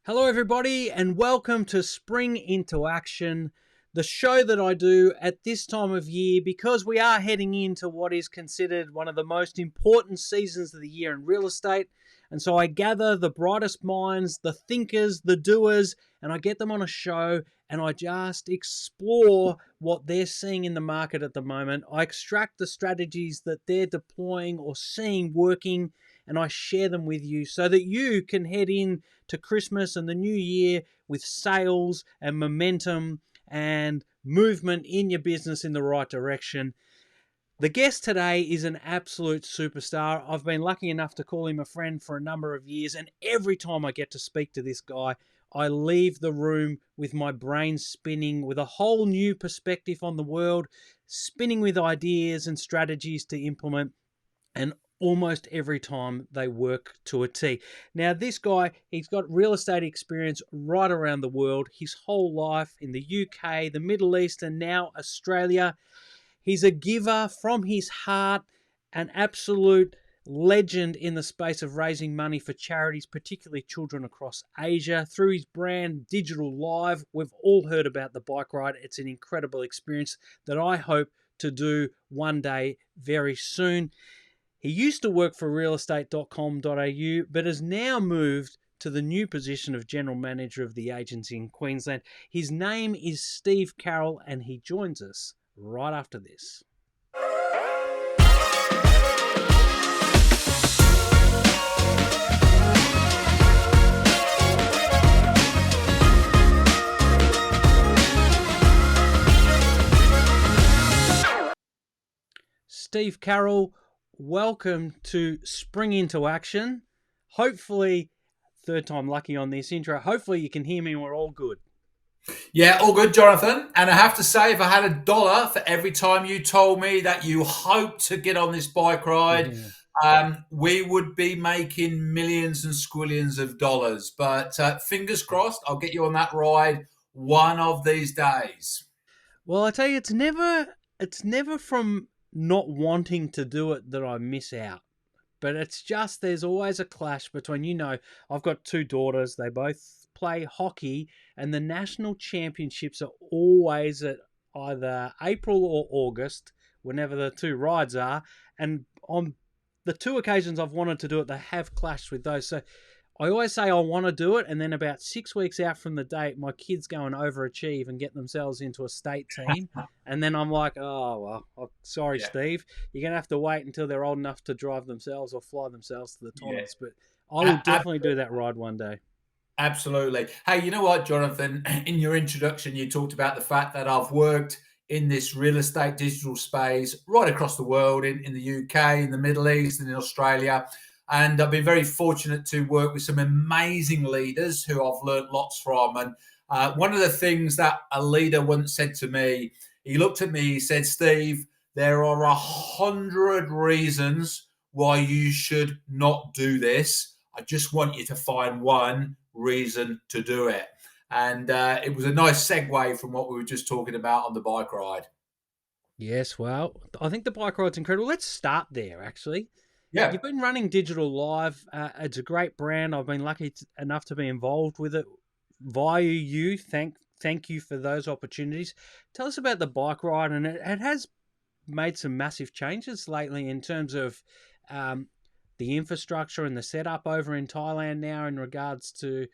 Hello, everybody, and welcome to Spring Into Action, the show that I do at this time of year because we are heading into what is considered one of the most important seasons of the year in real estate. And so I gather the brightest minds, the thinkers, the doers, and I get them on a show and I just explore what they're seeing in the market at the moment. I extract the strategies that they're deploying or seeing working, and I share them with you so that you can head in to Christmas and the new year with sales and momentum and movement in your business in the right direction. The guest today is an absolute superstar. I've been lucky enough to call him a friend for a number of years, and every time I get to speak to this guy, I leave the room with my brain spinning with a whole new perspective on the world, spinning with ideas and strategies to implement, and almost every time they work to a T. Now, this guy, he's got real estate experience right around the world, his whole life in the UK, the Middle East, and now Australia. He's a giver from his heart, an absolute legend in the space of raising money for charities, particularly children across Asia. Through his brand, Digital Live, we've all heard about the bike ride. It's an incredible experience that I hope to do one day very soon. He used to work for realestate.com.au, but has now moved to the new position of General Manager of the agency in Queensland. His name is Steve Carroll, and he joins us right after this. Steve Carroll, welcome to Spring Into Action. Hopefully, third time lucky on this intro. Hopefully you can hear me and we're all good. Yeah, all good, Jonathan. And I have to say, if I had $1 for every time you told me that you hope to get on this bike ride, we would be making millions and squillions of dollars. But fingers crossed, I'll get you on that ride one of these days. Well, I tell you, it's never from not wanting to do it that I miss out. But it's just there's always a clash between, I've got two daughters. They both play hockey, and the national championships are always at either April or August, whenever the two rides are. And on the two occasions I've wanted to do it, they have clashed with those. So I always say I want to do it, and then about 6 weeks out from the date, my kids go and overachieve and get themselves into a state team. And then I'm like, oh, well, sorry, Yeah. Steve. You're going to have to wait until they're old enough to drive themselves or fly themselves to the Yeah. tournaments. But I will definitely do that ride one day. Absolutely. Hey, you know what, Jonathan? In your introduction, you talked about the fact that I've worked in this real estate digital space right across the world, in the UK, in the Middle East, and in Australia. And I've been very fortunate to work with some amazing leaders who I've learned lots from. And one of the things that a leader once said to me, he looked at me, he said, Steve, there are 100 reasons why you should not do this. I just want you to find one reason to do it. And it was a nice segue from what we were just talking about on the bike ride. Yes, well, I think the bike ride's incredible. Let's start there, actually. Yeah. You've been running Digital Live. It's a great brand. I've been lucky enough to be involved with it via you. Thank you for those opportunities. Tell us about the bike ride, and it has made some massive changes lately in terms of the infrastructure and the setup over in Thailand now in regards to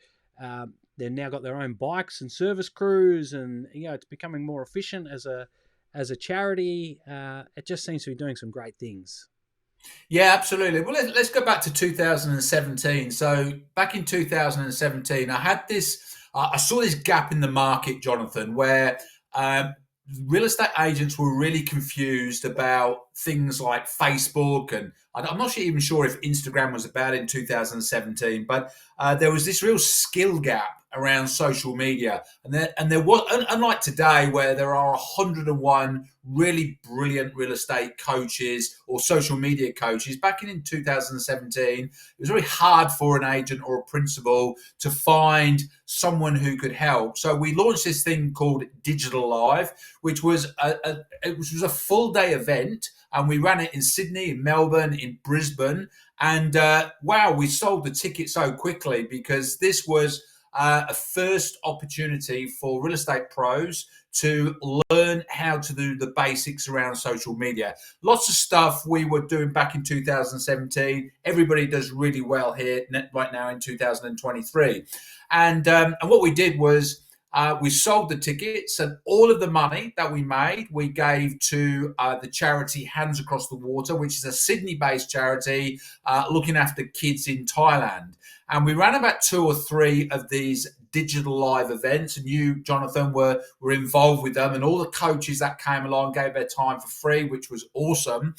they've now got their own bikes and service crews, and it's becoming more efficient as a charity. It just seems to be doing some great things. Yeah, absolutely. Well, let's go back to 2017. So back in 2017, I saw this gap in the market, Jonathan, where real estate agents were really confused about things like Facebook, and I'm not even sure if Instagram was about in 2017, but there was this real skill gap around social media, and there was, unlike today where there are 101 really brilliant real estate coaches or social media coaches. Back in 2017, it was very hard for an agent or a principal to find someone who could help. So we launched this thing called Digital Live, which was a full day event, and we ran it in Sydney, in Melbourne, in Brisbane. And wow, we sold the ticket so quickly because this was a first opportunity for real estate pros to learn how to do the basics around social media. Lots of stuff we were doing back in 2017. Everybody does really well here right now in 2023. And what we did was we sold the tickets, and all of the money that we made, we gave to the charity Hands Across the Water, which is a Sydney-based charity looking after kids in Thailand. And we ran about 2 or 3 of these digital live events, and you, Jonathan, were involved with them, and all the coaches that came along gave their time for free, which was awesome.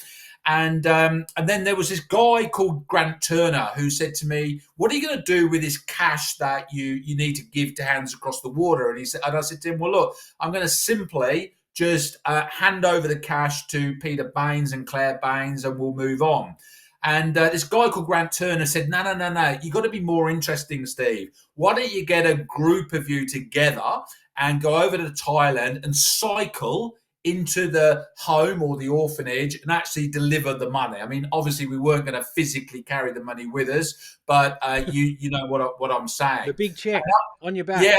And then there was this guy called Grant Turner who said to me, "What are you going to do with this cash that you need to give to Hands Across the Water?" And I said to him, "Well, look, I'm going to simply just hand over the cash to Peter Baines and Claire Baines, and we'll move on." And this guy called Grant Turner said, "No, no, no, no. You got to be more interesting, Steve. Why don't you get a group of you together and go over to Thailand and cycle into the home or the orphanage and actually deliver the money?" I mean, obviously, we weren't going to physically carry the money with us, but you know what I'm saying. The big check on your back. Yeah,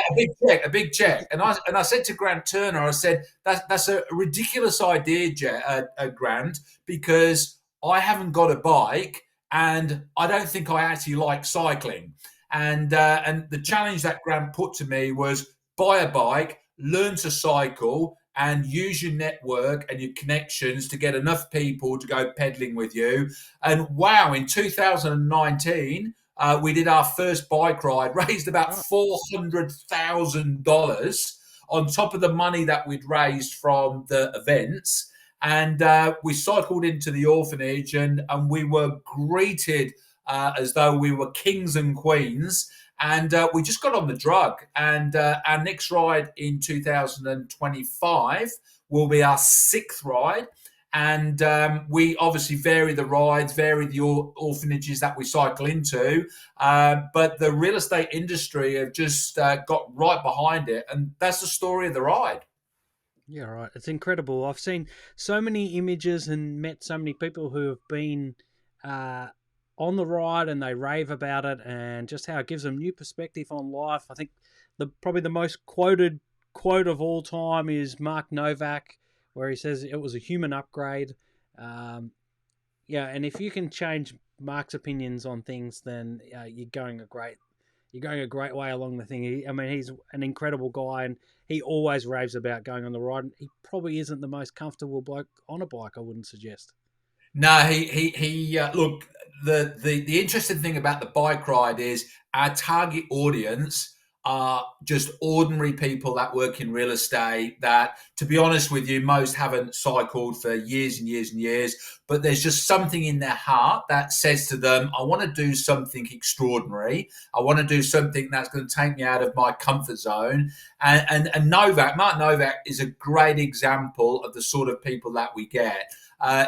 a big check. And I said to Grant Turner, I said, that's a ridiculous idea, Grant, because I haven't got a bike and I don't think I actually like cycling. And the challenge that Grant put to me was buy a bike, learn to cycle, and use your network and your connections to get enough people to go pedaling with you. And wow, in 2019, we did our first bike ride, raised about $400,000 on top of the money that we'd raised from the events. And we cycled into the orphanage, and we were greeted as though we were kings and queens. And we just got on the drug. And our next ride in 2025 will be our 6th ride. And we obviously vary the rides, vary the orphanages that we cycle into. But the real estate industry have just got right behind it. And that's the story of the ride. Yeah, right. It's incredible. I've seen so many images and met so many people who have been on the ride, and they rave about it, and just how it gives them new perspective on life. I think probably the most quoted quote of all time is Mark Novak, where he says it was a human upgrade. Yeah, and if you can change Mark's opinions on things, then you're going a great way along the thing. I mean, he's an incredible guy, and he always raves about going on the ride. He probably isn't the most comfortable bloke on a bike, I wouldn't suggest. No, he look, the interesting thing about the bike ride is our target audience are just ordinary people that work in real estate that, to be honest with you, most haven't cycled for years and years and years, but there's just something in their heart that says to them, I want to do something extraordinary. I want to do something that's going to take me out of my comfort zone. And Mark Novak is a great example of the sort of people that we get.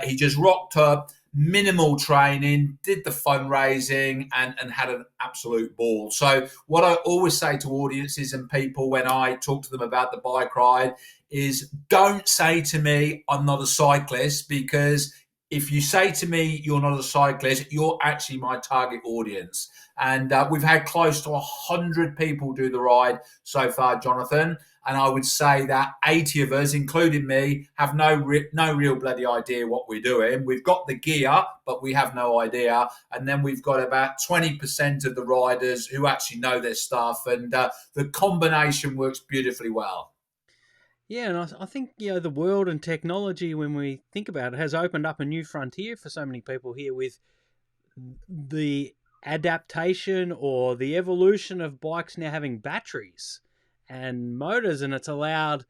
He just rocked up, minimal training, did the fundraising, and had an absolute ball. So what I always say to audiences and people when I talk to them about the bike ride is, don't say to me, I'm not a cyclist, because if you say to me you're not a cyclist, you're actually my target audience. And we've had close to 100 people do the ride so far, Jonathan. And I would say that 80 of us, including me, have no real bloody idea what we're doing. We've got the gear, but we have no idea. And then we've got about 20% of the riders who actually know their stuff. And the combination works beautifully well. Yeah, and I think the world and technology, when we think about it, has opened up a new frontier for so many people here with the adaptation or the evolution of bikes now having batteries and motors, and it's allowed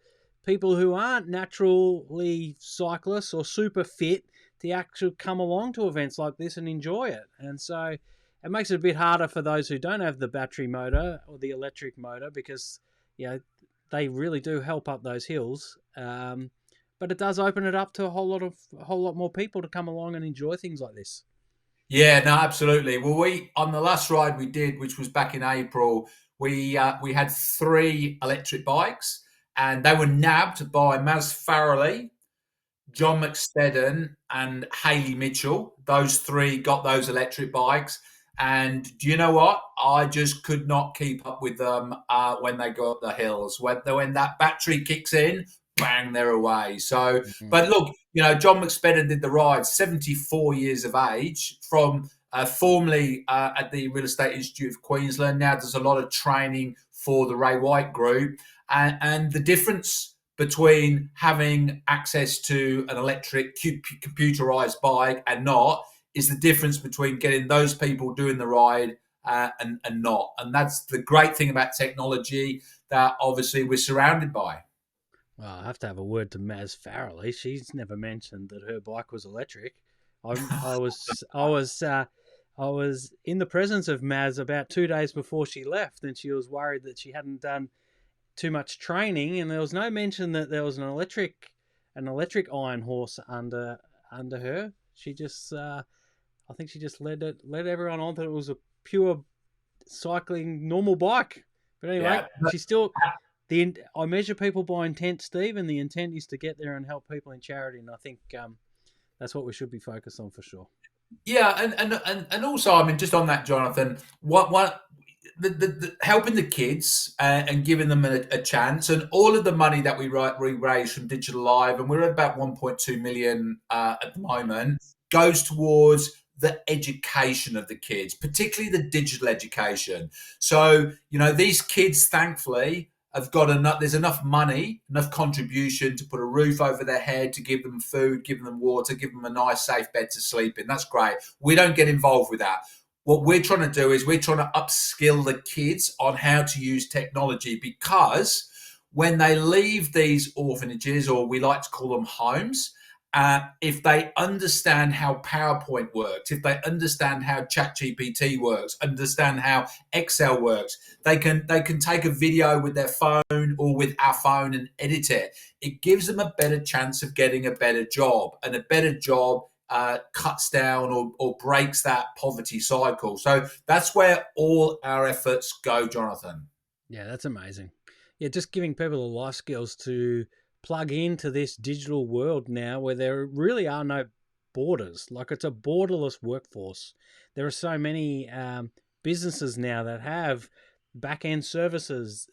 people who aren't naturally cyclists or super fit to actually come along to events like this and enjoy it. And so it makes it a bit harder for those who don't have the battery motor or the electric motor, because they really do help up those hills. But it does open it up to a whole lot more people to come along and enjoy things like this. Yeah, no, absolutely. Well, we on the last ride we did, which was back in April, we had 3 electric bikes, and they were nabbed by Maz Farrelly, John McSteddon, and Haley Mitchell. Those 3 got those electric bikes. And do you know what? I just could not keep up with them when they go up the hills. When that battery kicks in, bang, they're away. So, Mhm. but look, John McSpadden did the ride, 74 years of age, from formerly at the Real Estate Institute of Queensland. Now there's a lot of training for the Ray White Group. And the difference between having access to an electric computerized bike and not is the difference between getting those people doing the ride and not. And that's the great thing about technology that obviously we're surrounded by. Well, I have to have a word to Maz Farrelly. She's never mentioned that her bike was electric. I was in the presence of Maz about 2 days before she left, and she was worried that she hadn't done too much training, and there was no mention that there was an electric iron horse under her. She just, I think she just led everyone on that it was a pure cycling normal bike. But anyway, Yeah. she still I measure people by intent, Steve, and the intent is to get there and help people in charity, and I think that's what we should be focused on for sure. Yeah, and also, I mean, just on that, Jonathan, what the helping the kids and giving them a chance, and all of the money that we raise from Digital Live, and we're at about 1.2 million at the moment, goes towards the education of the kids, particularly the digital education. So these kids, thankfully, have got enough. There's enough money, enough contribution to put a roof over their head, to give them food, give them water, give them a nice, safe bed to sleep in. That's great. We don't get involved with that. What we're trying to do is we're trying to upskill the kids on how to use technology, because when they leave these orphanages, or we like to call them homes, if they understand how PowerPoint works, if they understand how ChatGPT works, understand how Excel works, they can take a video with their phone or with our phone and edit it. It gives them a better chance of getting a better job, and a better job cuts down or breaks that poverty cycle. So that's where all our efforts go, Jonathan. Yeah, that's amazing. Yeah, just giving people the life skills to plug into this digital world now where there really are no borders. Like, it's a borderless workforce. There are so many businesses now that have back end services,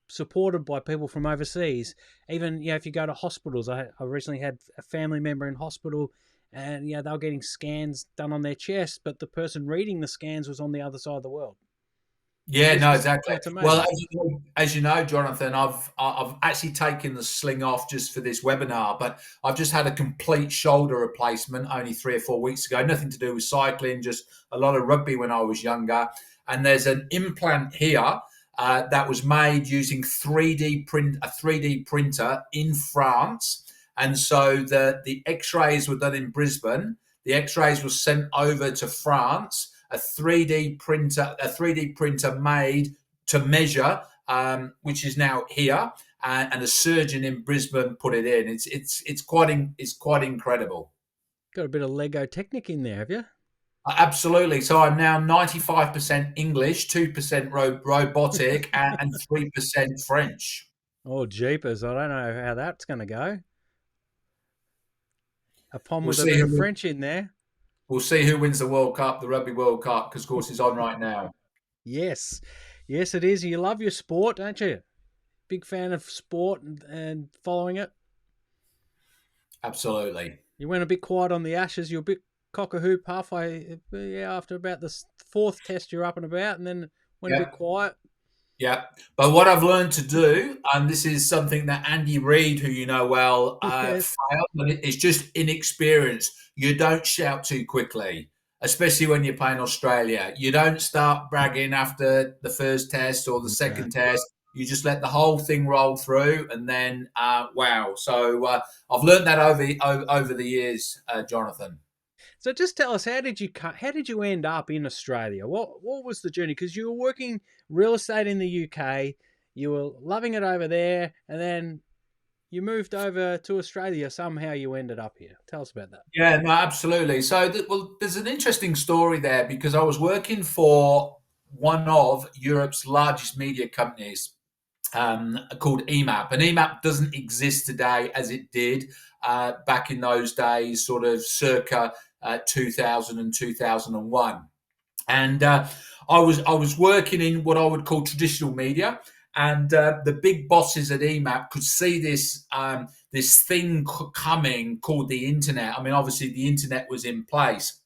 supported by people from overseas. Even, if you go to hospitals, I recently had a family member in hospital, and they were getting scans done on their chest, but the person reading the scans was on the other side of the world. Yeah, It's no, just, exactly. it's Well, amazing. as you know, Jonathan, I've actually taken the sling off just for this webinar, but I've just had a complete shoulder replacement only 3 or 4 weeks ago. Nothing to do with cycling, just a lot of rugby when I was younger. And there's an implant here that was made using a 3D printer in France. And so the X-rays were done in Brisbane. The X-rays were sent over to France. A 3D printer made to measure, which is now here, and a surgeon in Brisbane put it in. It's quite incredible. Got a bit of Lego Technic in there, have you? Absolutely. So I'm now 95% English, 2% robotic, and 3% French. Oh, jeepers. I don't know how that's going to go. A pom We'll with a see bit of who French in there. we'll see who wins the World Cup, the Rugby World Cup, because of course it's on right now. Yes. Yes, it is. You love your sport, don't you? Big fan of sport and following it. Absolutely. You went a bit quiet on the Ashes. You're a bit cock a hoop halfway. Yeah, after about the fourth test, you're up and about, and then went a bit Yep. quiet. Yeah, but what I've learned to do, and this is something that Andy Reid, who you know well, Yes. failed, and it's just inexperience. You don't shout too quickly, especially when you're playing Australia. You don't start bragging after the first test or the Yeah. second test. You just let the whole thing roll through, and then wow. So I've learned that over the years, Jonathan. So just tell us, how did you end up in Australia? What was the journey? Because you were working real estate in the UK, you were loving it over there, and then you moved over to Australia. Somehow you ended up here. Tell us about that. Yeah, no, absolutely. So, well, there's an interesting story there, because I was working for one of Europe's largest media companies, called EMAP. And EMAP doesn't exist today as it did back in those days, sort of circa 2000 and 2001. And I was working in what I would call traditional media, and the big bosses at EMAP could see this thing coming called the internet. I mean, obviously the internet was in place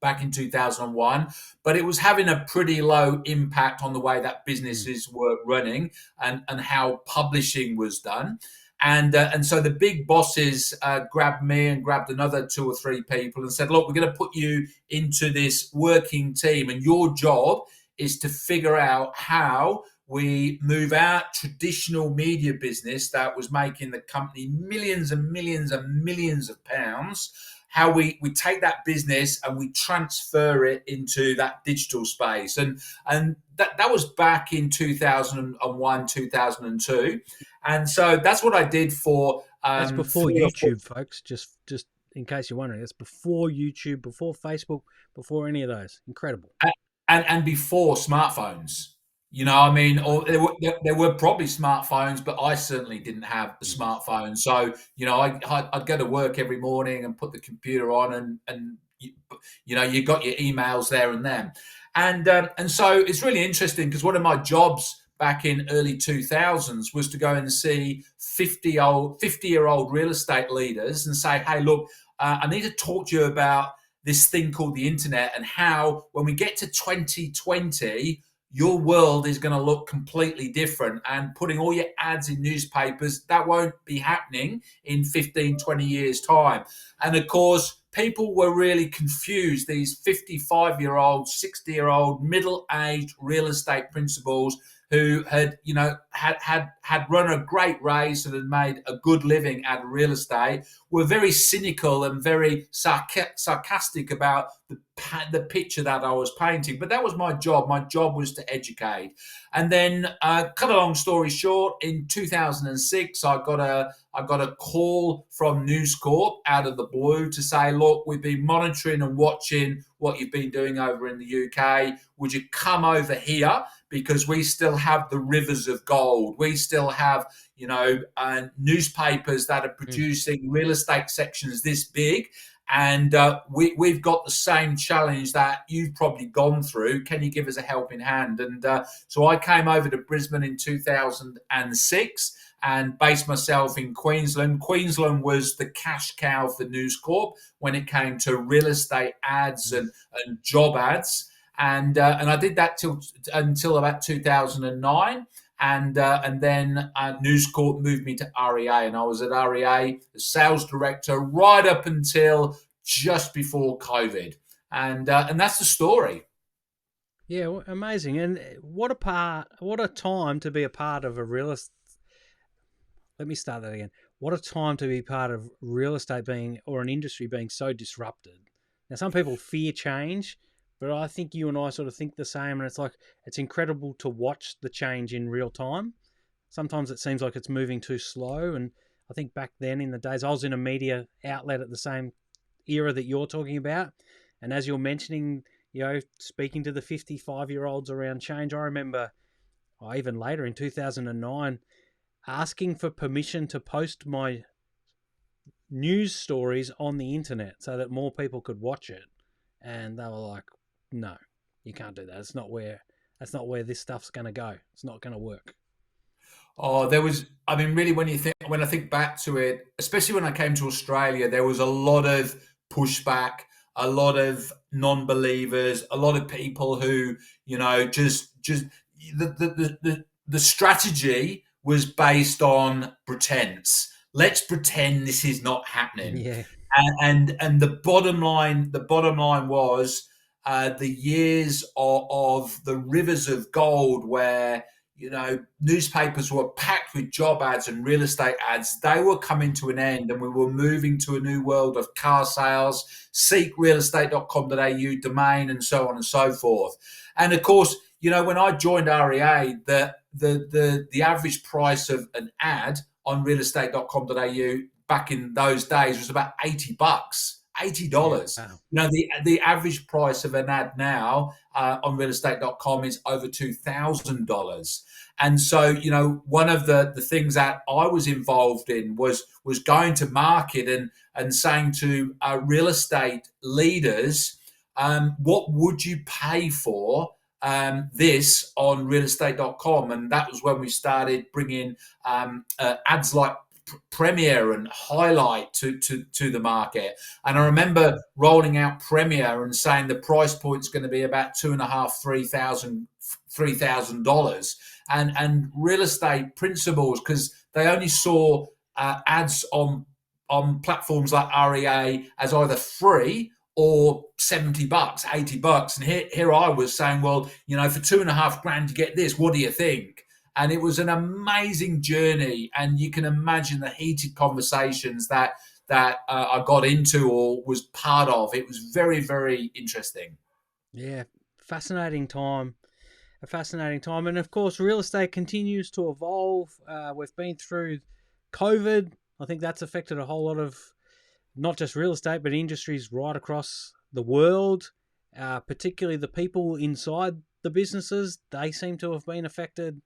back in 2001, but it was having a pretty low impact on the way that Mm. businesses were running and how publishing was done. And so the big bosses grabbed me and grabbed another two or three people and said, "Look, we're going to put you into this working team, and your job is to figure out how we move our traditional media business that was making the company millions and millions and millions of pounds, how we take that business and we transfer it into that digital space." And that was back in 2001, 2002. And so that's what I did for That's before 3 or 4. YouTube, folks. Just in case you're wondering, that's before YouTube, before Facebook, before any of those. Incredible. And before smartphones. I mean, or there were probably smartphones, but I certainly didn't have a Mm. smartphone. So, I'd go to work every morning and put the computer on, and you got your emails there and then. And so it's really interesting because one of my jobs back in early 2000s was to go and see 50-year-old real estate leaders and say, "Hey, look, I need to talk to you about this thing called the internet, and how when we get to 2020, your world is going to look completely different, and putting all your ads in newspapers, that won't be happening in 15, 20 years time." And of course, people were really confused. These 55-year-old, 60-year-old, middle-aged real estate principals who had run a great race and had made a good living out of real estate were very cynical and very sarcastic about the picture that I was painting. But that was my job. My job was to educate. And then, cut a long story short, in 2006, I got a call from News Corp out of the blue to say, "Look, we've been monitoring and watching what you've been doing over in the UK. Would you come over here? Because we still have the rivers of gold. We still have, newspapers that are Mm. producing real estate sections this big. And we've got the same challenge that you've probably gone through. Can you give us a helping hand?" And so I came over to Brisbane in 2006 and based myself in Queensland. Queensland was the cash cow for News Corp when it came to real estate ads Mm. and job ads. And I did that until about 2009. And then News Corp moved me to REA, and I was at REA, the sales director, right up until just before COVID, and that's the story. Yeah, amazing. And what a time to be a part of a real estate. Let me start that again. What a time to be part of real estate being, or an industry being so disrupted. Now, some people fear change, but I think you and I sort of think the same. And it's like, it's incredible to watch the change in real time. Sometimes it seems like it's moving too slow. And I think back then in the days, I was in a media outlet at the same era that you're talking about. And as you're mentioning, speaking to the 55-year-olds around change, I remember, even later in 2009, asking for permission to post my news stories on the internet so that more people could watch it. And they were like, "No, you can't do that. That's not where this stuff's going to go. It's not going to work." Oh, I mean, really, when I think back to it, especially when I came to Australia, there was a lot of pushback, a lot of non-believers, a lot of people who, just the strategy was based on pretense. Let's pretend this is not happening. Yeah. And the bottom line was the years of the rivers of gold where newspapers were packed with job ads and real estate ads. They were coming to an end, and we were moving to a new world of car sales, seekrealestate.com.au domain, and so on and so forth. And of course, when I joined REA, the average price of an ad on realestate.com.au back in those days was about $80. Yeah. $80. Wow. The average price of an ad now on realestate.com is over $2,000. And so, one of the things that I was involved in was going to market and saying to real estate leaders, what would you pay for this on realestate.com? And that was when we started bringing ads like Premier and Highlight to the market. And I remember rolling out Premier and saying the price point's going to be about $2,500-3,000, and real estate principals, because they only saw ads on platforms like REA as either free or $70, $80. And here I was saying, well, for $2,500 to get this, what do you think? And it was an amazing journey, and you can imagine the heated conversations that I got into or was part of. It was very, very interesting. Yeah, fascinating time. A fascinating time. And of course, real estate continues to evolve. We've been through COVID. I think that's affected a whole lot of not just real estate, but industries right across the world, particularly the people inside the businesses. They seem to have been affected.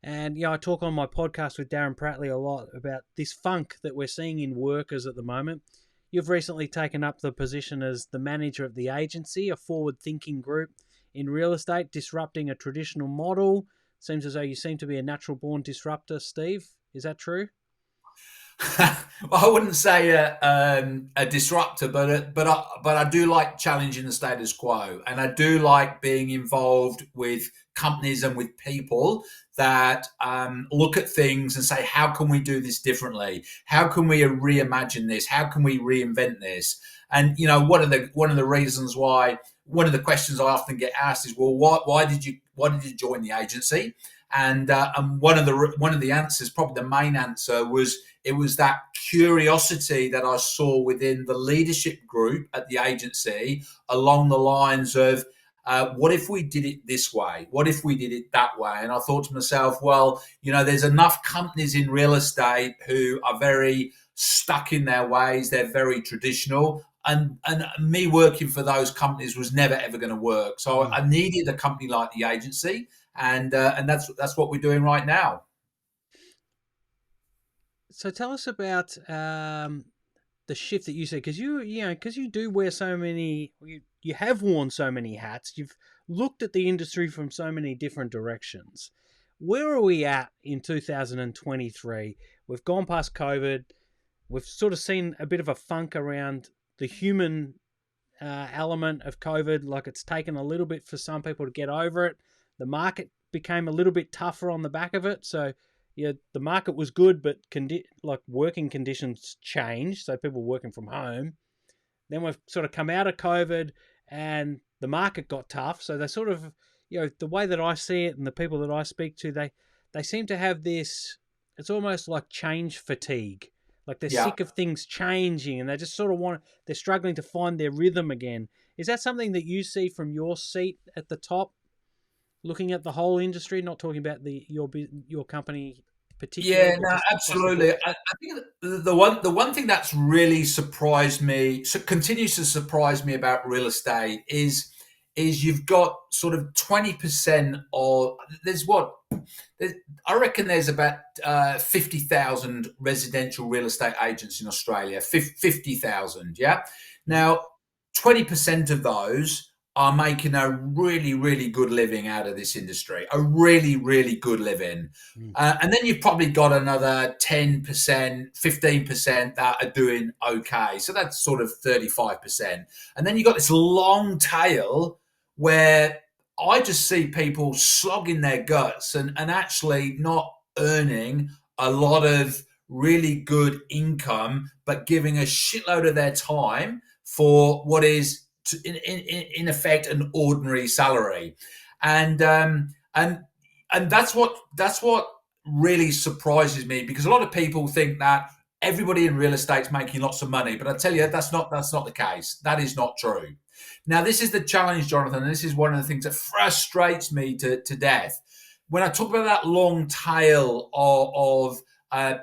And, I talk on my podcast with Darren Prattley a lot about this funk that we're seeing in workers at the moment. You've recently taken up the position as the manager of the agency, a forward-thinking group in real estate, disrupting a traditional model. Seems as though you seem to be a natural-born disruptor, Steve. Is that true? Well, I wouldn't say a disruptor, but I do like challenging the status quo, and I do like being involved with companies and with people that look at things and say, how can we do this differently? How can we reimagine this? How can we reinvent this? And one of the reasons why, one of the questions I often get asked is, well, why did you join the agency? And one of the answers, probably the main answer, was it was that curiosity that I saw within the leadership group at the agency along the lines of, what if we did it this way? What if we did it that way? And I thought to myself, well, there's enough companies in real estate who are very stuck in their ways. They're very traditional. And me working for those companies was never, ever going to work. So I needed a company like the agency. And that's what we're doing right now. So tell us about the shift that you see, because you do wear so many, you have worn so many hats. You've looked at the industry from so many different directions. Where are we at in 2023? We've gone past COVID. We've sort of seen a bit of a funk around the human element of COVID. Like, it's taken a little bit for some people to get over it. The market became a little bit tougher on the back of it. So, the market was good, but working conditions changed. So people working from home. Then we've sort of come out of COVID and the market got tough. So they sort of, the way that I see it and the people that I speak to, they seem to have this, it's almost like change fatigue. Like they're sick of things changing and they just sort of they're struggling to find their rhythm again. Is that something that you see from your seat at the top, looking at the whole industry, not talking about your company particularly? Yeah, no, absolutely. I think the one thing that's really surprised me, so continues to surprise me about real estate is you've got sort of 20% of I reckon there's about 50,000 residential real estate agents in Australia. 50,000, yeah. Now, 20% of those are making a really, really good living out of this industry, a really, really good living. And then you've probably got another 10%, 15% that are doing okay. So that's sort of 35%. And then you've got this long tail where I just see people slogging their guts and actually not earning a lot of really good income, but giving a shitload of their time for what is in effect an ordinary salary, and that's what really surprises me, because a lot of people think that everybody in real estate is making lots of money, but I tell you that's not the case. That is not true. Now, this is the challenge, Jonathan, and this is one of the things that frustrates me to death. When I talk about that long tail of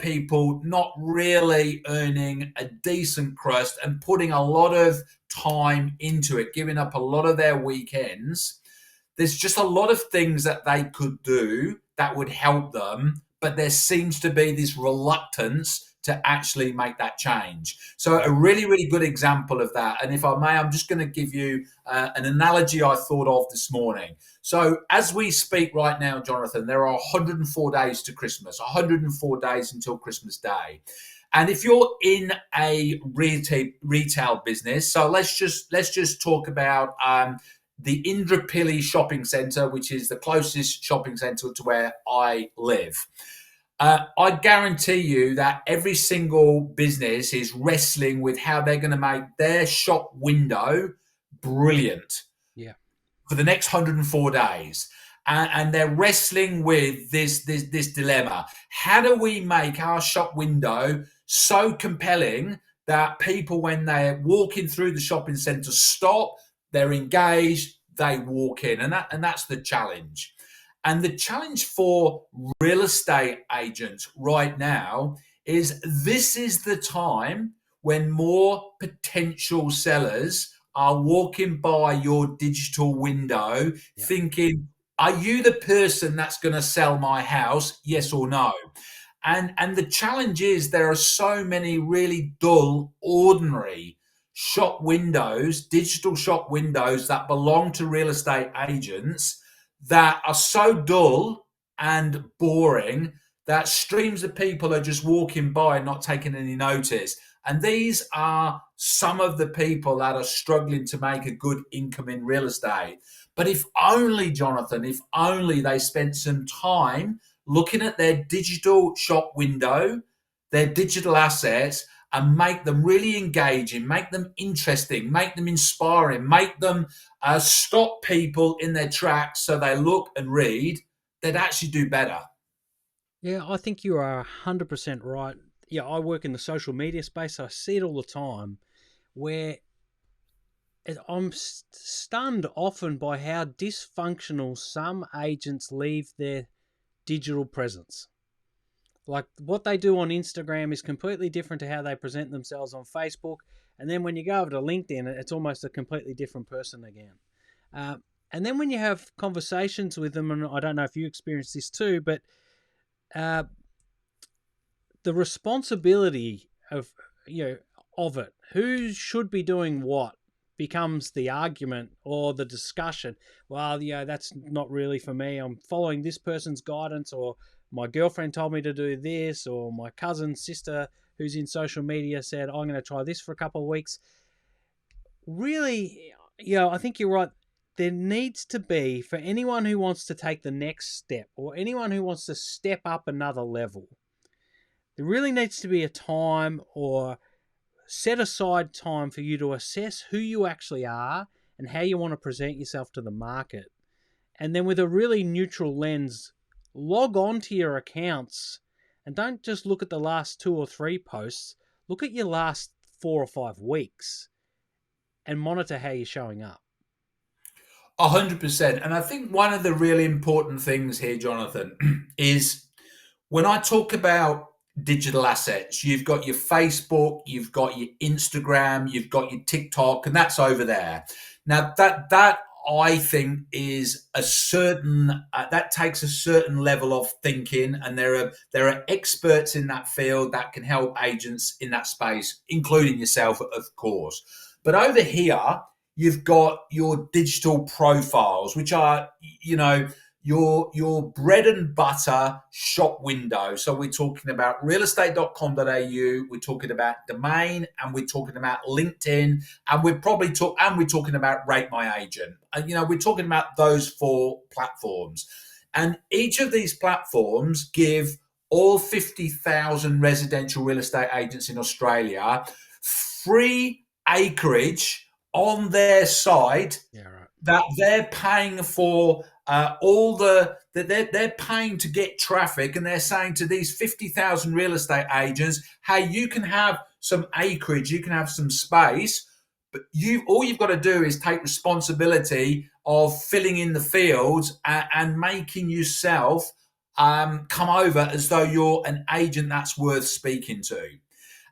people not really earning a decent crust and putting a lot of time into it, giving up a lot of their weekends, there's just a lot of things that they could do that would help them, but there seems to be this reluctance to actually make that change. So a really, really good example of that. And if I may, I'm just going to give you an analogy I thought of this morning. So as we speak right now, Jonathan, there are 104 days to Christmas, 104 days until Christmas Day. And if you're in a retail business, so let's just talk about the Indrapilli shopping centre, which is the closest shopping centre to where I live. I guarantee you that every single business is wrestling with how they're going to make their shop window brilliant Yeah. for the next 104 days. And they're wrestling with this dilemma. How do we make our shop window so compelling that people, when they're walking through the shopping centre, stop, they're engaged, they walk in, and that's the challenge. And the challenge for real estate agents right now is this is the time when more potential sellers are walking by your digital window thinking, are you the person that's going to sell my house? Yes or no? And the challenge is there are so many really dull, ordinary shop windows, digital shop windows that belong to real estate agents that are so dull and boring that streams of people are just walking by and not taking any notice. And these are some of the people that are struggling to make a good income in real estate. But if only, Jonathan, if only they spent some time looking at their digital shop window, their digital assets, and make them really engaging, make them interesting, make them inspiring, make them stop people in their tracks so they look and read, they'd actually do better. Yeah, I think you are 100% right. Yeah, I work in the social media space, so I see it all the time where I'm stunned often by how dysfunctional some agents leave their digital presence. Like what they do on Instagram is completely different to how they present themselves on Facebook. And then when you go over to LinkedIn, it's almost a completely different person again. And then when you have conversations with them, and I don't know if you experience this too, but uh, the responsibility of of it, who should be doing what, becomes the argument or the discussion. Well, that's not really for me. I'm following this person's guidance, or my girlfriend told me to do this, or my cousin's sister who's in social media said, I'm going to try this for a couple of weeks. Really, I think you're right. There needs to be, for anyone who wants to take the next step or anyone who wants to step up another level, there really needs to be a time or set aside time for you to assess who you actually are and how you want to present yourself to the market. And then with a really neutral lens, log on to your accounts and don't just look at the last 2 or 3 posts. Look at your last 4 or 5 weeks and monitor how you're showing up. 100%. And I think one of the really important things here, Jonathan, is when I talk about digital assets, you've got your Facebook, you've got your Instagram, you've got your TikTok, and that's over there. Now that I think is a certain that takes a certain level of thinking, and there are experts in that field that can help agents in that space, including yourself, of course. But over here, you've got your digital profiles, which are your bread and butter shop window. So we're talking about realestate.com.au, we're talking about domain, and we're talking about LinkedIn, and we're talking about Rate My Agent. And we're talking about those 4 platforms. And each of these platforms give all 50,000 residential real estate agents in Australia free acreage on their site that they're paying for they're paying to get traffic, and they're saying to these 50,000 real estate agents, hey, you can have some acreage, you can have some space, but all you've got to do is take responsibility of filling in the fields and making yourself come over as though you're an agent that's worth speaking to.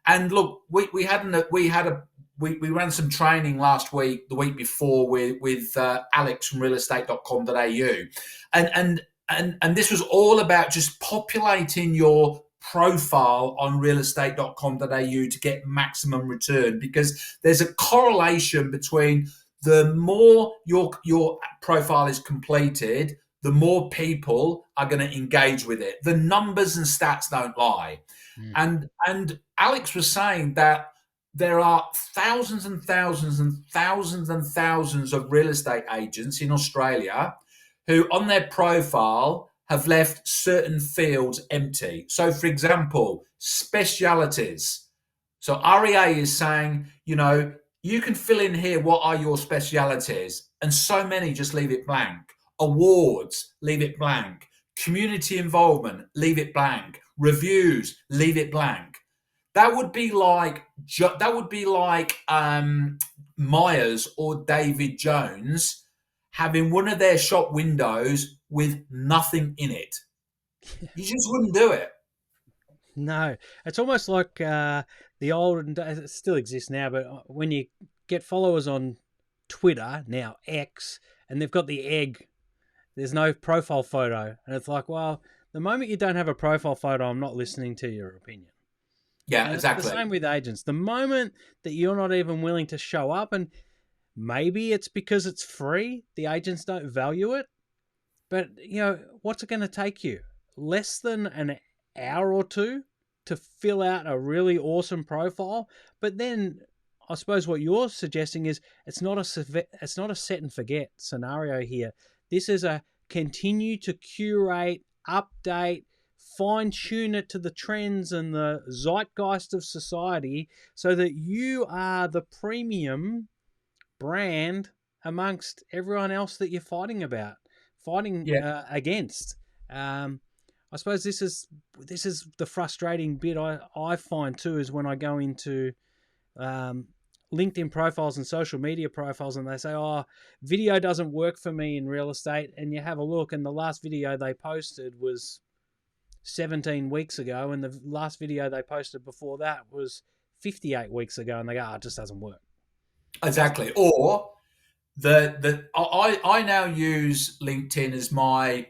And look, we ran some training last week, the week before, with Alex from releestate.com.au, and this was all about just populating your profile on realestate.com.au to get maximum return, because there's a correlation between the more your profile is completed, the more people are going to engage with it. The numbers and stats don't lie. Mm. And Alex was saying that there are thousands and thousands and thousands and thousands of real estate agents in Australia who on their profile have left certain fields empty. So, for example, specialities. So REA is saying, you can fill in here what are your specialities. And so many just leave it blank. Awards, leave it blank. Community involvement, leave it blank. Reviews, leave it blank. That would be like Myers or David Jones having one of their shop windows with nothing in it. You just wouldn't do it. No, it's almost like the olden days. It still exists now, but when you get followers on Twitter, now X, and they've got the egg, there's no profile photo. And it's like, well, the moment you don't have a profile photo, I'm not listening to your opinion. Yeah, and exactly. It's the same with agents. The moment that you're not even willing to show up, and maybe it's because it's free, the agents don't value it. But, what's it going to take you? Less than an hour or two to fill out a really awesome profile. But then I suppose what you're suggesting is it's not a set and forget scenario here. This is a continue to curate, update, fine tune it to the trends and the zeitgeist of society so that you are the premium brand amongst everyone else that you're fighting against. I suppose this is the frustrating bit I find too, is when I go into LinkedIn profiles and social media profiles and they say, video doesn't work for me in real estate, and you have a look and the last video they posted was 17 weeks ago and the last video they posted before that was 58 weeks ago, and they go, it just doesn't work. Exactly. Or I now use LinkedIn as my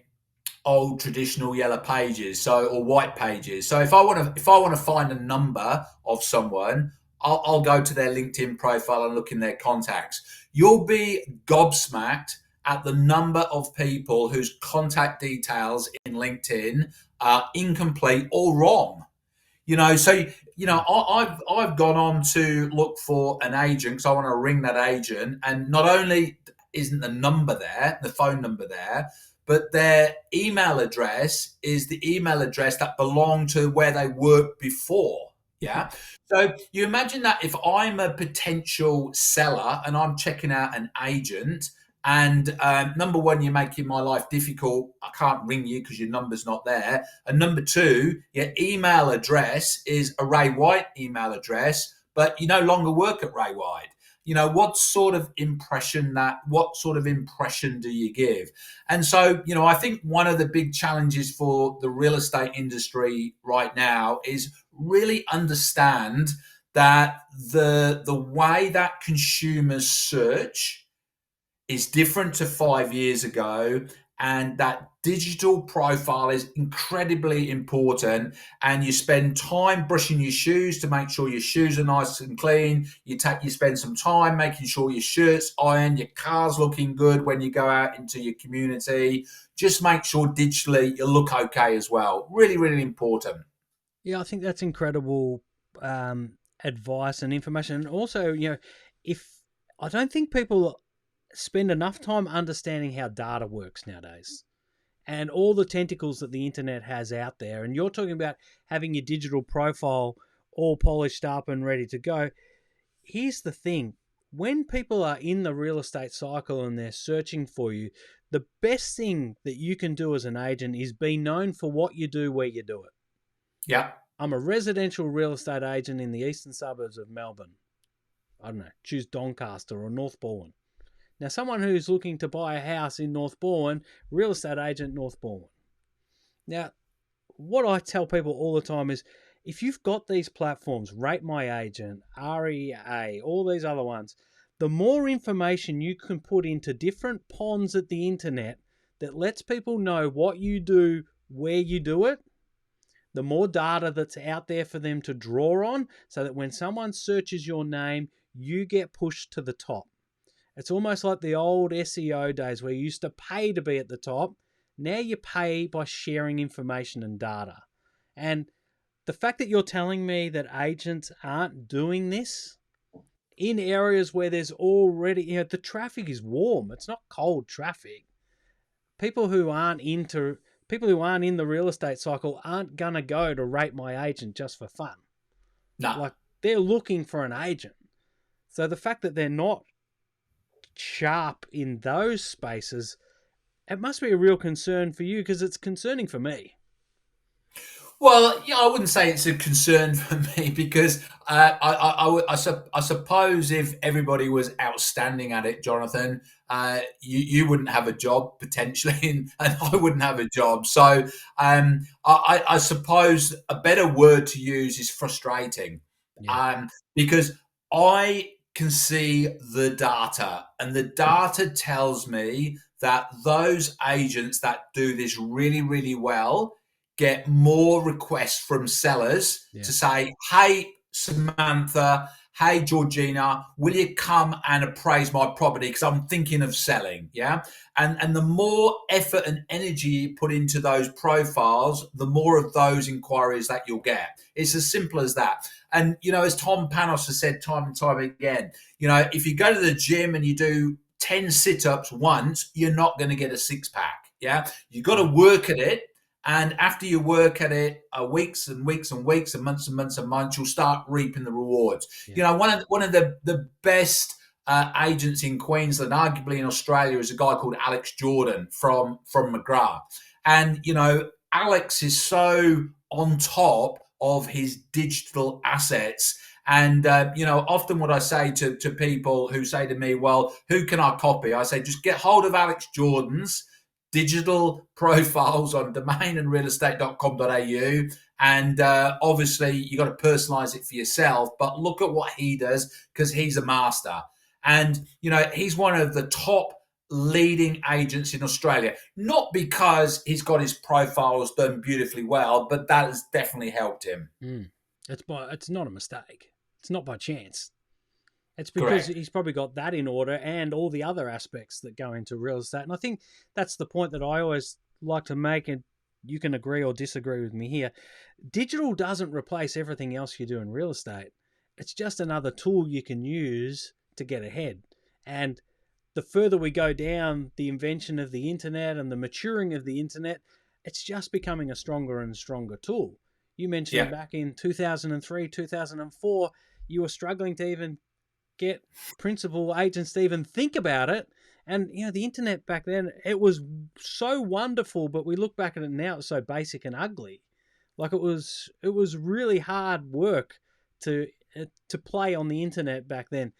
old traditional yellow pages, or white pages. So if I want to find a number of someone, I'll go to their LinkedIn profile and look in their contacts. You'll be gobsmacked at the number of people whose contact details in LinkedIn are incomplete or wrong. I've gone on to look for an agent because I want to ring that agent, and not only isn't the phone number there, but their email address is the email address that belonged to where they worked before. Yeah. So you imagine that if I'm a potential seller and I'm checking out an agent, and number one, you're making my life difficult. I can't ring you because your number's not there. And number two, your email address is a Ray White email address, but you no longer work at Ray White. What sort of impression do you give? And so, I think one of the big challenges for the real estate industry right now is really understand that the way that consumers search is different to 5 years ago, and that digital profile is incredibly important. And you spend time brushing your shoes to make sure your shoes are nice and clean. You spend some time making sure your shirt's ironed, your car's looking good when you go out into your community. Just make sure digitally you look okay as well. Really, really important. Yeah, I think that's incredible advice and information. And also, I don't think people spend enough time understanding how data works nowadays and all the tentacles that the internet has out there. And you're talking about having your digital profile all polished up and ready to go. Here's the thing. When people are in the real estate cycle and they're searching for you, the best thing that you can do as an agent is be known for what you do, where you do it. Yeah. I'm a residential real estate agent in the eastern suburbs of Melbourne. I don't know, choose Doncaster or North Balwyn. Now, someone who's looking to buy a house in North Balwyn, real estate agent North Balwyn. Now, what I tell people all the time is, if you've got these platforms, Rate My Agent, REA, all these other ones, the more information you can put into different ponds at the internet that lets people know what you do, where you do it, the more data that's out there for them to draw on, so that when someone searches your name, you get pushed to the top. It's almost like the old SEO days where you used to pay to be at the top. Now you pay by sharing information and data. And the fact that you're telling me that agents aren't doing this in areas where there's already, the traffic is warm. It's not cold traffic. People who aren't in the real estate cycle aren't going to go to Rate My Agent just for fun. No. Like, they're looking for an agent. So the fact that they're not sharp in those spaces, it must be a real concern for you, because it's concerning for me. Well, yeah, I wouldn't say it's a concern for me, because I suppose if everybody was outstanding at it, Jonathan, you wouldn't have a job potentially, and I wouldn't have a job. So I suppose a better word to use is frustrating, because I can see the data, and the data tells me that those agents that do this really, really well get more requests from sellers to say, hey, Samantha, hey, Georgina, will you come and appraise my property because I'm thinking of selling? Yeah. And the more effort and energy you put into those profiles, the more of those inquiries that you'll get. It's as simple as that. And, as Tom Panos has said time and time again, if you go to the gym and you do 10 sit-ups once, you're not going to get a six-pack. Yeah. You got to work at it. And after you work at it weeks and weeks and weeks and months and months and months, you'll start reaping the rewards. Yeah. One of the best agents in Queensland, arguably in Australia, is a guy called Alex Jordan from McGrath. And, Alex is so on top of his digital assets. And, often what I say to people who say to me, well, who can I copy? I say, just get hold of Alex Jordan's digital profiles on domainandrealestate.com.au, and obviously you got to personalize it for yourself, but look at what he does, because he's a master. And he's one of the top leading agents in Australia, not because he's got his profiles done beautifully well, but that has definitely helped him. It's not a mistake. It's not by chance. It's because he's probably got that in order, and all the other aspects that go into real estate. And I think that's the point that I always like to make, and you can agree or disagree with me here. Digital doesn't replace everything else you do in real estate. It's just another tool you can use to get ahead. And the further we go down the invention of the internet and the maturing of the internet, it's just becoming a stronger and stronger tool. You mentioned back in 2003, 2004, you were struggling to even get principal agents to even think about it. And the internet back then, it was so wonderful, but we look back at it now, it's so basic and ugly. Like, it was really hard work to play on the internet back then.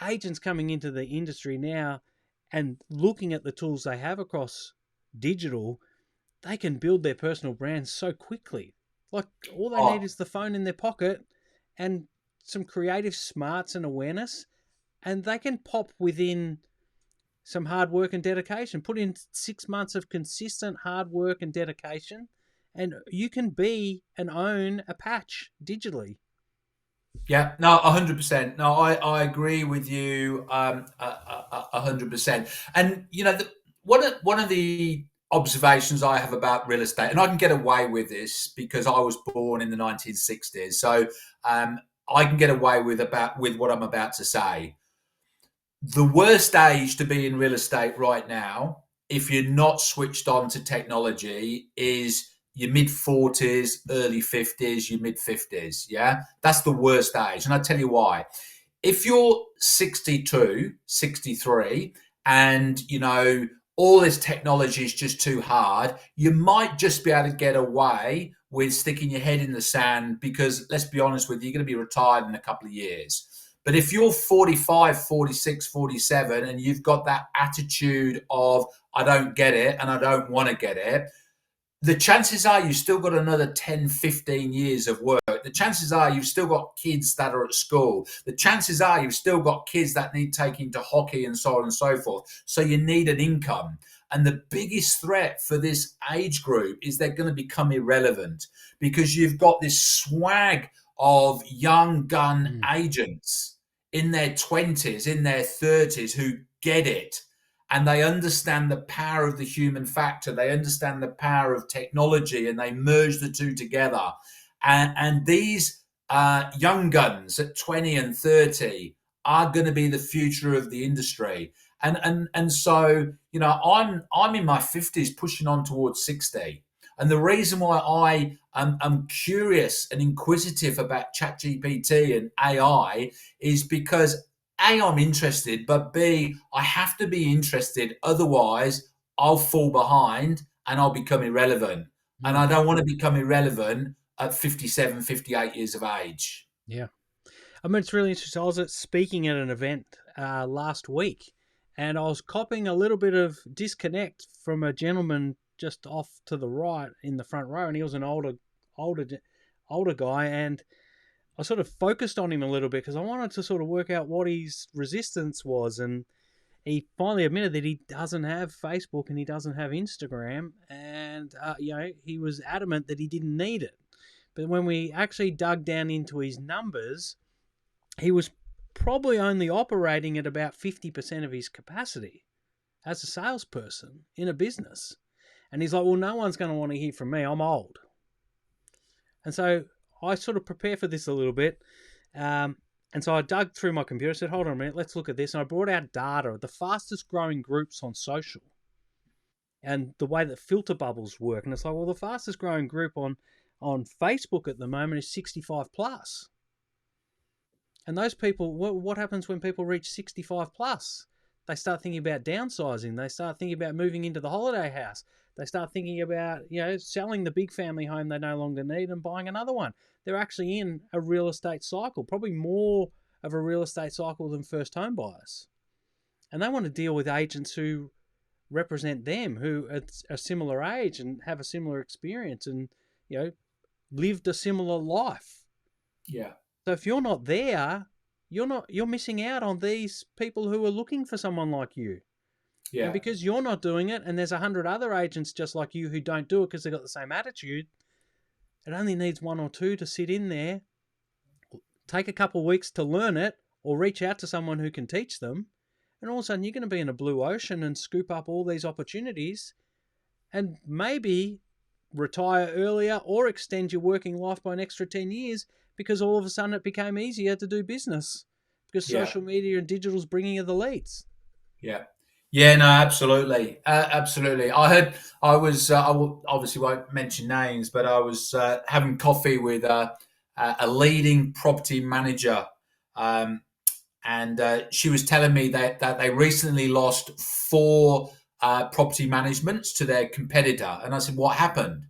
Agents coming into the industry now and looking at the tools they have across digital, they can build their personal brands so quickly. Like, all they need is the phone in their pocket and some creative smarts and awareness, and they can pop within some hard work and dedication. Put in 6 months of consistent hard work and dedication, and you can be and own a patch digitally. Yeah, no, 100%. No, I agree with you 100%. And, one of the observations I have about real estate, and I can get away with this because I was born in the 1960s. So, I can get away with what I'm about to say. The worst age to be in real estate right now, if you're not switched on to technology, is your mid-40s, early 50s, your mid-50s. Yeah, that's the worst age. And I'll tell you why. If you're 62, 63, and, all this technology is just too hard, you might just be able to get away with sticking your head in the sand, because let's be honest with you, you're going to be retired in a couple of years. But if you're 45, 46, 47, and you've got that attitude of, I don't get it and I don't want to get it, the chances are you've still got another 10, 15 years of work. The chances are you've still got kids that are at school. The chances are you've still got kids that need taking to hockey and so on and so forth. So you need an income. And the biggest threat for this age group is they're going to become irrelevant because you've got this swag of young gun agents in their 20s, in their 30s who get it and they understand the power of the human factor. They understand the power of technology and they merge the two together. And these young guns at 20 and 30 are going to be the future of the industry. And so, you know, I'm in my 50s pushing on towards 60. And the reason why I'm curious and inquisitive about ChatGPT and AI is because A, I'm interested, but B, I have to be interested. Otherwise, I'll fall behind and I'll become irrelevant. And I don't want to become irrelevant at 57, 58 years of age. Yeah. I mean, it's really interesting. I was speaking at an event last week, and I was copying a little bit of disconnect from a gentleman just off to the right in the front row, and he was an older guy, and I sort of focused on him a little bit because I wanted to sort of work out what his resistance was, and he finally admitted that he doesn't have Facebook and he doesn't have Instagram, and he was adamant that he didn't need it. But when we actually dug down into his numbers, he was probably only operating at about 50% of his capacity as a salesperson in a business. And he's like, well, no one's going to want to hear from me. I'm old. And so I sort of prepare for this a little bit. And so I dug through my computer, said, hold on a minute, let's look at this. And I brought out data of the fastest growing groups on social and the way that filter bubbles work. And it's like, well, the fastest growing group on Facebook at the moment is 65 plus. And those people, what happens when people reach 65 plus? They start thinking about downsizing. They start thinking about moving into the holiday house. They start thinking about, selling the big family home they no longer need and buying another one. They're actually in a real estate cycle, probably more of a real estate cycle than first home buyers. And they want to deal with agents who represent them, who are a similar age and have a similar experience and, lived a similar life. Yeah. So if you're not there, you're missing out on these people who are looking for someone like you. Yeah. And because you're not doing it, and there's 100 other agents just like you who don't do it because they've got the same attitude, it only needs one or two to sit in there, take a couple of weeks to learn it, or reach out to someone who can teach them, and all of a sudden you're going to be in a blue ocean and scoop up all these opportunities and maybe retire earlier or extend your working life by an extra 10 years because all of a sudden it became easier to do business because social media and digital is bringing you the leads. Yeah. Yeah, no, absolutely. Absolutely. I obviously won't mention names, but I was having coffee with a leading property manager. And she was telling me that they recently lost 4 property managements to their competitor. And I said, what happened?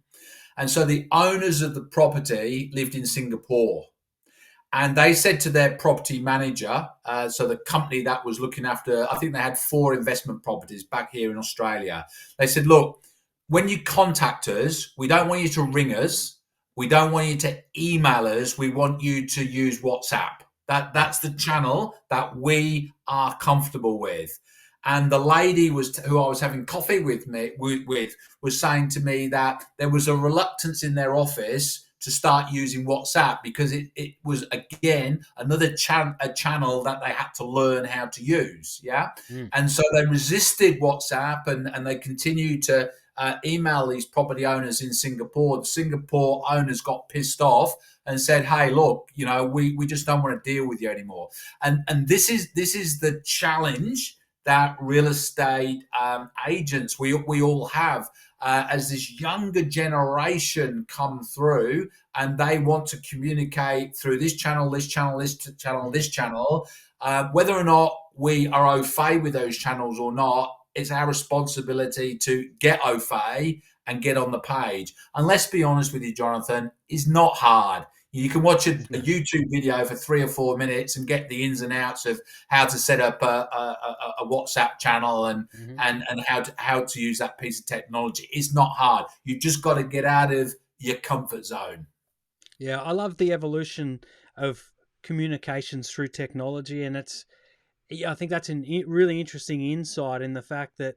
And so the owners of the property lived in Singapore. And they said to their property manager, so the company that was looking after, I think they had 4 investment properties back here in Australia. They said, look, when you contact us, we don't want you to ring us. We don't want you to email us. We want you to use WhatsApp. That's the channel that we are comfortable with. And the lady who I was having coffee with was saying to me that there was a reluctance in their office to start using WhatsApp because it was, again, another channel that they had to learn how to use. Yeah. And so they resisted WhatsApp and they continued to email these property owners in Singapore. The Singapore owners got pissed off and said, hey, look, we just don't want to deal with you anymore. And this is the challenge that real estate agents, we all have, as this younger generation come through and they want to communicate through this channel, this channel, this channel, this channel, whether or not we are au fait with those channels or not, it's our responsibility to get au fait and get on the page. And let's be honest with you, Jonathan, it's not hard. You can watch a YouTube video for 3 or 4 minutes and get the ins and outs of how to set up a WhatsApp channel and how to use that piece of technology. It's not hard. You've just got to get out of your comfort zone. Yeah, I love the evolution of communications through technology, and I think that's a really interesting insight in the fact that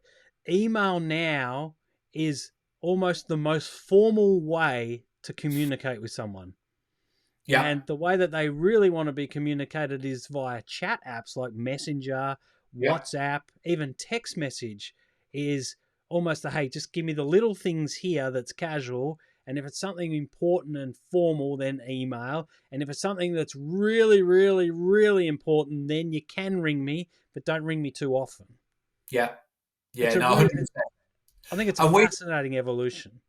email now is almost the most formal way to communicate with someone. Yeah, And the way that they really want to be communicated is via chat apps like Messenger, yeah, WhatsApp, even text message is almost a, hey, just give me the little things here that's casual. And if it's something important and formal, then email. And if it's something that's really, really, really important, then you can ring me, but don't ring me too often. yeah, It's yeah. a No, really, 100%. I think it's a And we fascinating evolution.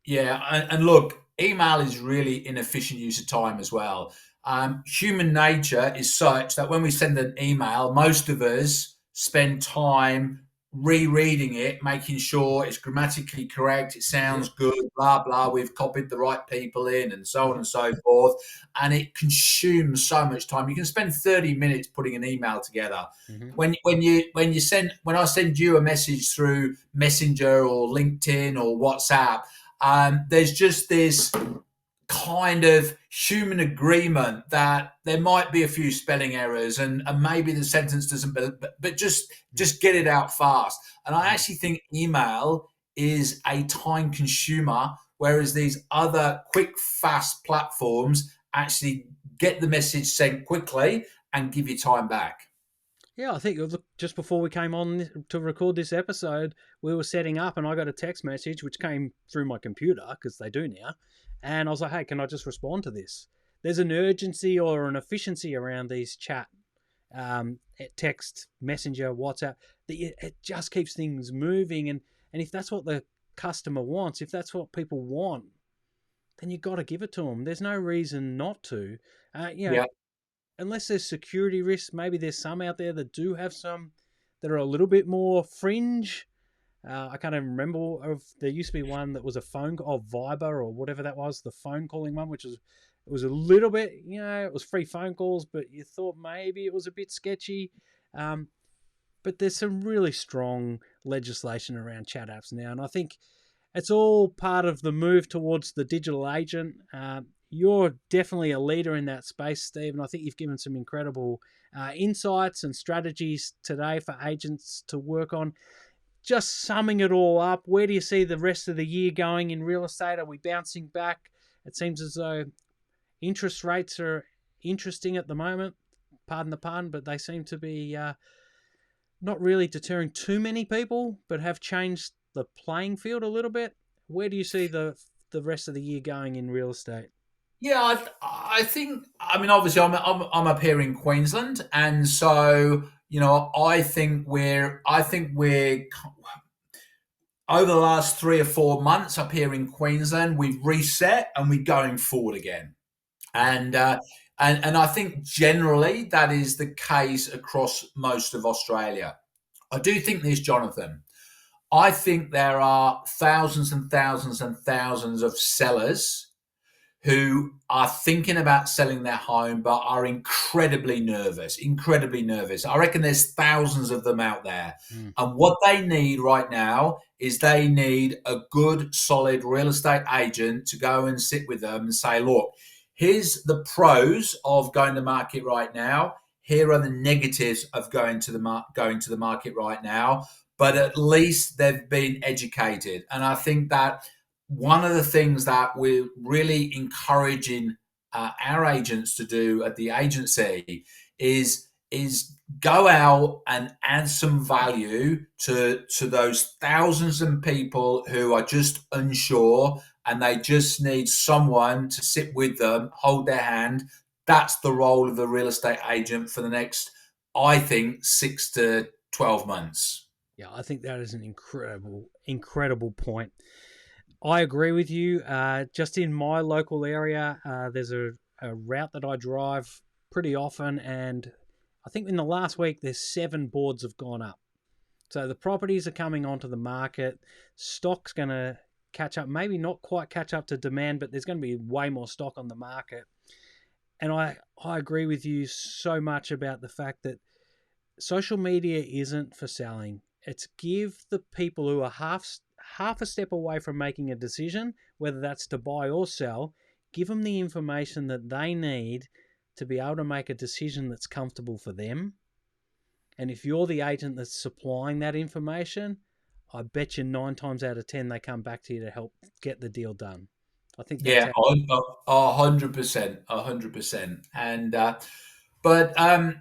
Yeah, and look, email is really inefficient use of time as well. Human nature is such that when we send an email, most of us spend time rereading it, making sure it's grammatically correct, it Yep. sounds good, blah blah. We've copied the right people in, and so on Yep. and so forth. And it consumes so much time. You can spend 30 minutes putting an email together. Mm-hmm. When I send you a message through Messenger or LinkedIn or WhatsApp, there's just this kind of human agreement that there might be a few spelling errors, and maybe the sentence doesn't, but just get it out fast. And I actually think email is a time consumer, whereas these other quick, fast platforms actually get the message sent quickly and give you time back. Yeah, I think just before we came on to record this episode, we were setting up and I got a text message which came through my computer because they do now. And I was like, hey, can I just respond to this? There's an urgency or an efficiency around these chat, text, messenger, WhatsApp. It just keeps things moving. And if that's what the customer wants, if that's what people want, then you've got to give it to them. There's no reason not to. You know, Yeah, unless there's security risks, maybe there's some out there that do have some that are a little bit more fringe. I can't even remember. There used to be one that was a phone call, Viber or whatever that was, the phone calling one, which was it was a little bit, it was free phone calls, but you thought maybe it was a bit sketchy. Um, but there's some really strong legislation around chat apps now, and I think it's all part of the move towards the digital agent. You're definitely a leader in that space, Steve, and I think you've given some incredible insights and strategies today for agents to work on. Just summing it all up, where do you see the rest of the year going in real estate? Are we bouncing back? It seems as though interest rates are interesting at the moment, pardon the pun, but they seem to be not really deterring too many people, but have changed the playing field a little bit. Where do you see the rest of the year going in real estate? yeah. I think. I mean, obviously, I'm up here in Queensland, and so I think we're over the last 3 or 4 months up here in Queensland, we've reset and we're going forward again. And I think generally that is the case across most of Australia. I do think this, Jonathan. I think there are thousands and thousands and thousands of sellers who are thinking about selling their home but are incredibly nervous, incredibly nervous. I reckon there's thousands of them out there. Mm. And what they need right now is they need a good, solid real estate agent to go and sit with them and say, look, here's the pros of going to market right now. Here are the negatives of going to the market right now. But at least they've been educated. And I think that one of the things that we're really encouraging our agents to do at the agency is go out and add some value to those thousands of people who are just unsure and they just need someone to sit with them, hold their hand. That's the role of the real estate agent for the next, I think, 6 to 12 months. Yeah, I think that is an incredible, incredible point. I agree with you. Just in my local area, there's a route that I drive pretty often, and I think in the last week there's 7 boards have gone up. So the properties are coming onto the market. Stock's going to catch up, maybe not quite catch up to demand, but there's going to be way more stock on the market. And I agree with you so much about the fact that social media isn't for selling. It's give the people who are half a step away from making a decision, whether that's to buy or sell, give them the information that they need to be able to make a decision that's comfortable for them. And if you're the agent that's supplying that information, I bet you 9 times out of 10 they come back to you to help get the deal done. I think that's Yeah, how. 100%, 100%. And but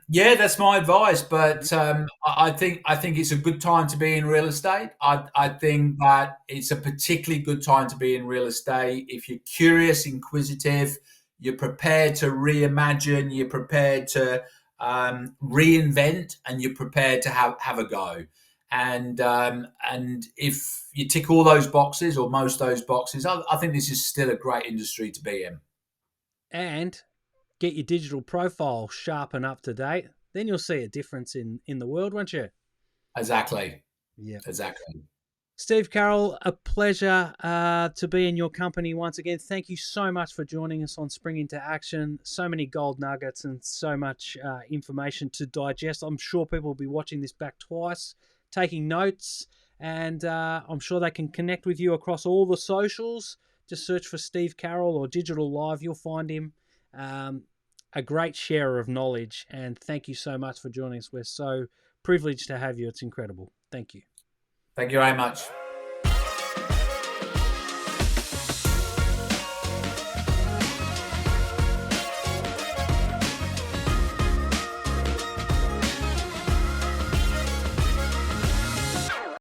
yeah, that's my advice. But I think it's a good time to be in real estate. I think that it's a particularly good time to be in real estate if you're curious, inquisitive, you're prepared to reimagine, you're prepared to reinvent, and you're prepared to have a go. And if you tick all those boxes or most of those boxes, I think this is still a great industry to be in. And get your digital profile sharp and up to date. Then you'll see a difference in the world, won't you? Exactly. Yeah. Exactly. Steve Carroll, a pleasure to be in your company once again. Thank you so much for joining us on Spring Into Action. So many gold nuggets and so much information to digest. I'm sure people will be watching this back twice, taking notes, and I'm sure they can connect with you across all the socials. Just search for Steve Carroll or Digital Live. You'll find him. A great sharer of knowledge, and thank you so much for joining us. We're so privileged to have you. It's incredible. Thank you. Thank you very much.